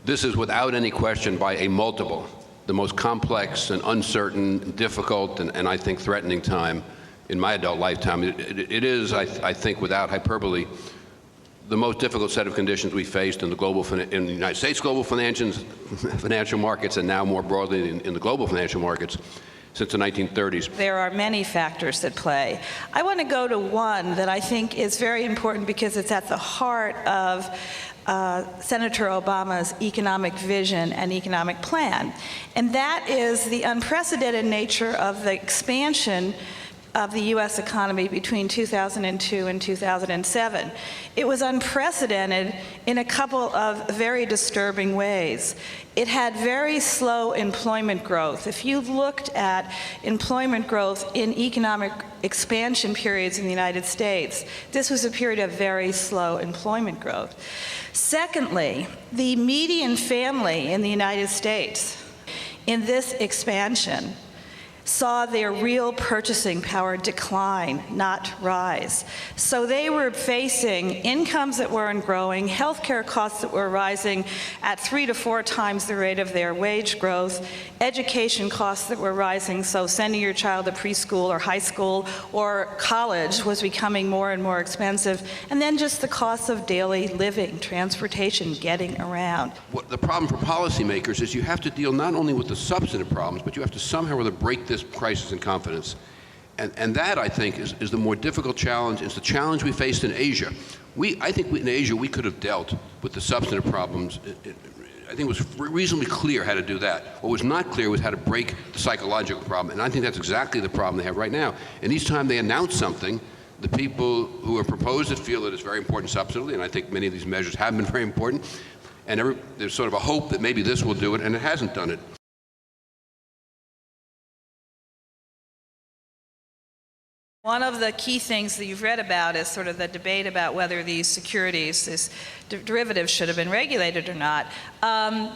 This is without any question by a multiple, the most complex and uncertain, difficult, and I think threatening time in my adult lifetime. It is, I think, without hyperbole, the most difficult set of conditions we faced in the United States global financial markets, and now more broadly in the global financial markets since the 1930s. There are many factors at play. I want to go to one that I think is very important because it's at the heart of Senator Obama's economic vision and economic plan, and that is the unprecedented nature of the expansion of the U.S. economy between 2002 and 2007. It was unprecedented in a couple of very disturbing ways. It had very slow employment growth. If you looked at employment growth in economic expansion periods in the United States, this was a period of very slow employment growth. Secondly, the median family in the United States in this expansion saw their real purchasing power decline, not rise. So they were facing incomes that weren't growing, healthcare costs that were rising at 3 to 4 times the rate of their wage growth, education costs that were rising, so sending your child to preschool or high school or college was becoming more and more expensive, and then just the cost of daily living, transportation, getting around. The problem for policymakers is you have to deal not only with the substantive problems, but you have to somehow or other break this crisis in confidence. And that, I think, is the more difficult challenge. It's the challenge we faced in Asia. I think in Asia we could have dealt with the substantive problems. I think it was reasonably clear how to do that. What was not clear was how to break the psychological problem. And I think that's exactly the problem they have right now. And each time they announce something, the people who have proposed it feel that it's very important substantively, and I think many of these measures have been very important. And there's sort of a hope that maybe this will do it, and it hasn't done it. One of the key things that you've read about is sort of the debate about whether these securities, these derivatives, should have been regulated or not.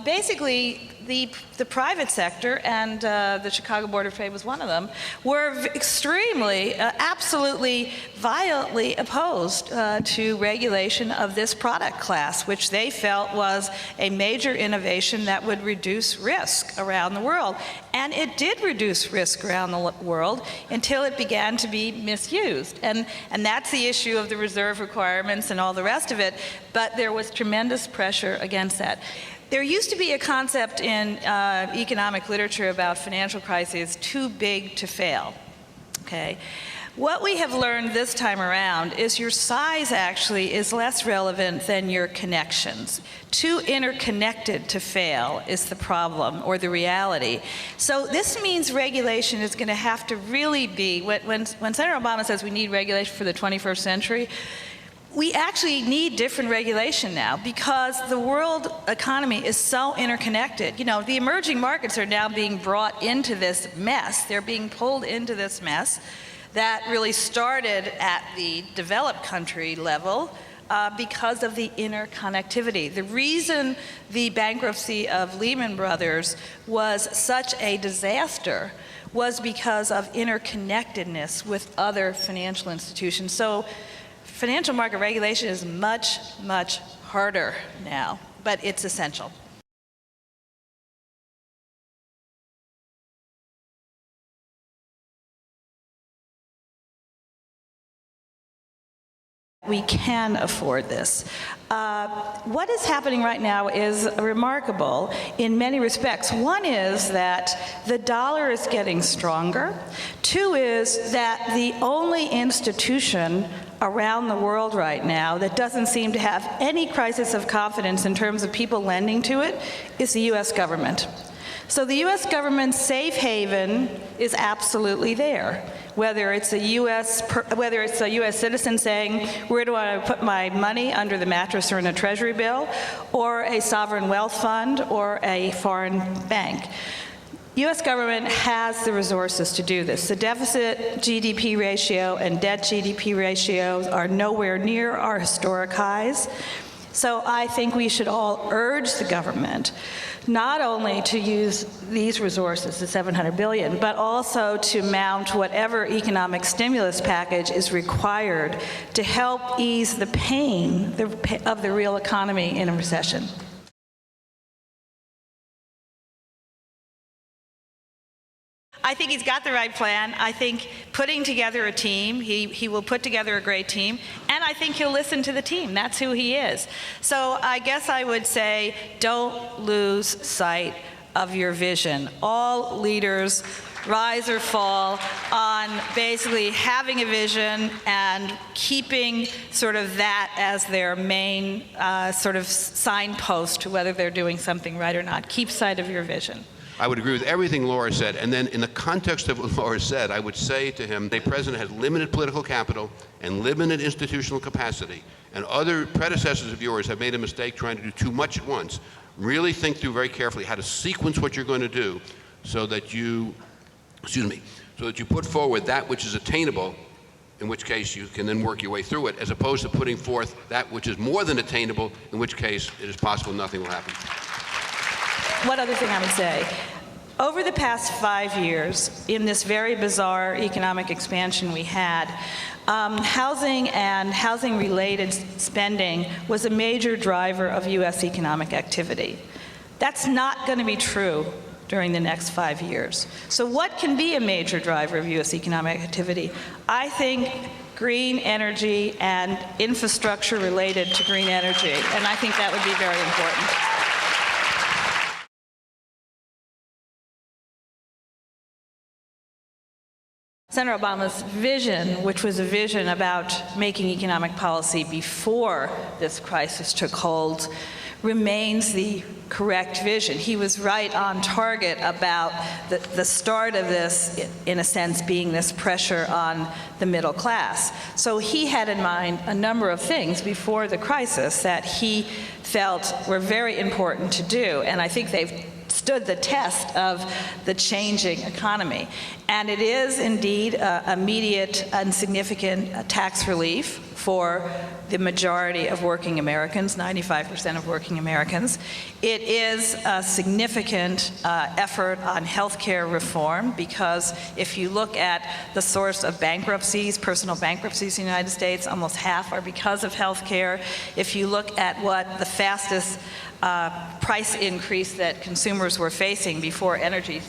Basically, the private sector, and the Chicago Board of Trade was one of them, were extremely, absolutely, violently opposed to regulation of this product class, which they felt was a major innovation that would reduce risk around the world. And it did reduce risk around the world until it began to be misused. And that's the issue of the reserve requirements and all the rest of it, but there was tremendous pressure against that. There used to be a concept in economic literature about financial crises, too big to fail, okay? What we have learned this time around is your size actually is less relevant than your connections. Too interconnected to fail is the problem, or the reality. So this means regulation is going to have to really be, when Senator Obama says we need regulation for the 21st century, we actually need different regulation now because the world economy is so interconnected. You know, the emerging markets are now being brought into this mess. They're being pulled into this mess that really started at the developed country level because of the interconnectivity. The reason the bankruptcy of Lehman Brothers was such a disaster was because of interconnectedness with other financial institutions. So financial market regulation is much, much harder now, but it's essential. We can afford this. What is happening right now is remarkable in many respects. One is that the dollar is getting stronger. Two is that the only institution around the world right now that doesn't seem to have any crisis of confidence in terms of people lending to it is the U.S. government. So the U.S. government's safe haven is absolutely there. Whether it's a U.S. citizen saying, where do I put my money, under the mattress or in a Treasury bill, or a sovereign wealth fund, or a foreign bank. U.S. government has the resources to do this. The deficit GDP ratio and debt GDP ratios are nowhere near our historic highs. So I think we should all urge the government not only to use these resources, the $700 billion, but also to mount whatever economic stimulus package is required to help ease the pain of the real economy in a recession. I think he's got the right plan. I think putting together a team, he will put together a great team, and I think he'll listen to the team. That's who he is. So I guess I would say don't lose sight of your vision. All leaders rise or fall on basically having a vision and keeping sort of that as their main sort of signpost to whether they're doing something right or not. Keep sight of your vision. I would agree with everything Laura said, and then in the context of what Laura said, I would say to him, the president has limited political capital and limited institutional capacity, and other predecessors of yours have made a mistake trying to do too much at once. Really think through very carefully how to sequence what you're going to do so that you put forward that which is attainable, in which case you can then work your way through it, as opposed to putting forth that which is more than attainable, in which case it is possible nothing will happen. One other thing I would say. Over the past 5 years, in this very bizarre economic expansion we had, housing and housing-related spending was a major driver of U.S. economic activity. That's not going to be true during the next 5 years. So what can be a major driver of U.S. economic activity? I think green energy and infrastructure related to green energy, and I think that would be very important. Senator Obama's vision, which was a vision about making economic policy before this crisis took hold, remains the correct vision. He was right on target about the start of this, in a sense, being this pressure on the middle class. So he had in mind a number of things before the crisis that he felt were very important to do, and I think they've stood the test of the changing economy. And it is indeed immediate and significant tax relief for the majority of working Americans, 95% of working Americans. It is a significant effort on health care reform, because if you look at the source of bankruptcies, personal bankruptcies in the United States, almost half are because of health care. If you look at what the fastest price increase that consumers were facing before energy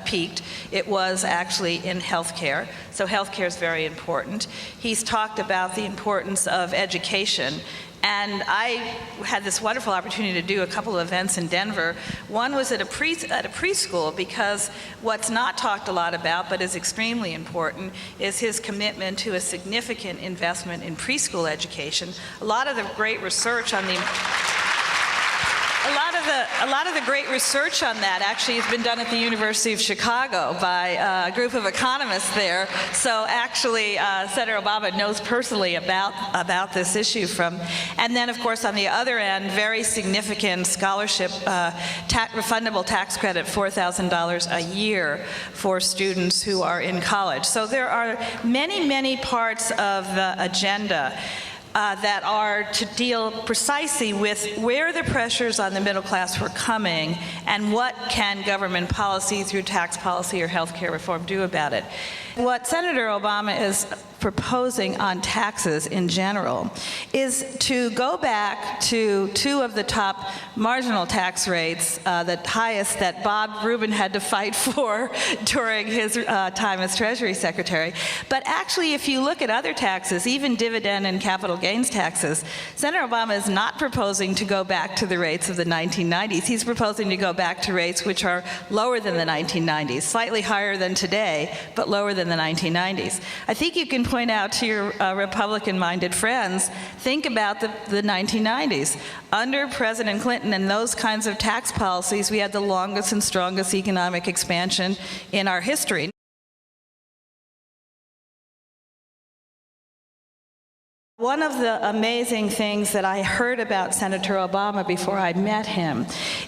peaked, it was actually in healthcare. So healthcare is very important. He's talked about the importance of education. And I had this wonderful opportunity to do a couple of events in Denver. One was at a preschool, because what's not talked a lot about but is extremely important is his commitment to a significant investment in preschool education. A lot of the great research on that actually has been done at the University of Chicago by a group of economists there. So actually, Senator Obama knows personally about this issue and then of course on the other end, very significant scholarship, refundable tax credit, $4,000 a year for students who are in college. So there are many, many parts of the agenda that are to deal precisely with where the pressures on the middle class were coming and what can government policy through tax policy or health care reform do about it. What Senator Obama is proposing on taxes in general is to go back to two of the top marginal tax rates, the highest that Bob Rubin had to fight for during his time as Treasury Secretary. But actually, if you look at other taxes, even dividend and capital gains taxes, Senator Obama is not proposing to go back to the rates of the 1990s. He's proposing to go back to rates which are lower than the 1990s, slightly higher than today, but lower than the 1990s. I think you can point out to your Republican-minded friends, think about the 1990s. Under President Clinton and those kinds of tax policies, we had the longest and strongest economic expansion in our history. One of the amazing things that I heard about Senator Obama before I met him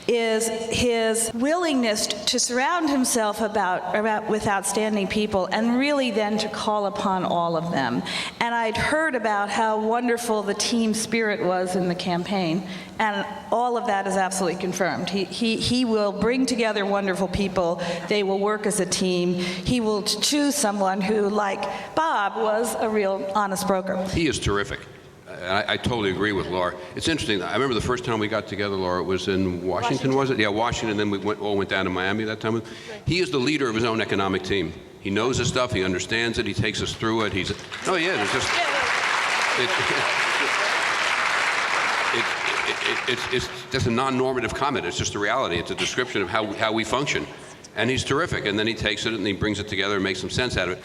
is his willingness to surround himself with outstanding people and really then to call upon all of them. And I'd heard about how wonderful the team spirit was in the campaign, and all of that is absolutely confirmed. He will bring together wonderful people. They will work as a team. He will choose someone who, like Bob, was a real honest broker. He is terrific. I totally agree with Laura. It's interesting. I remember the first time we got together, Laura, it was in Washington, was it? Yeah, Washington. Then we all went down to Miami that time. He is the leader of his own economic team. He knows his stuff. He understands it. He takes us through it. It's just. It's just a non-normative comment. It's just a reality. It's a description of how we function. And he's terrific. And then he takes it and he brings it together and makes some sense out of it.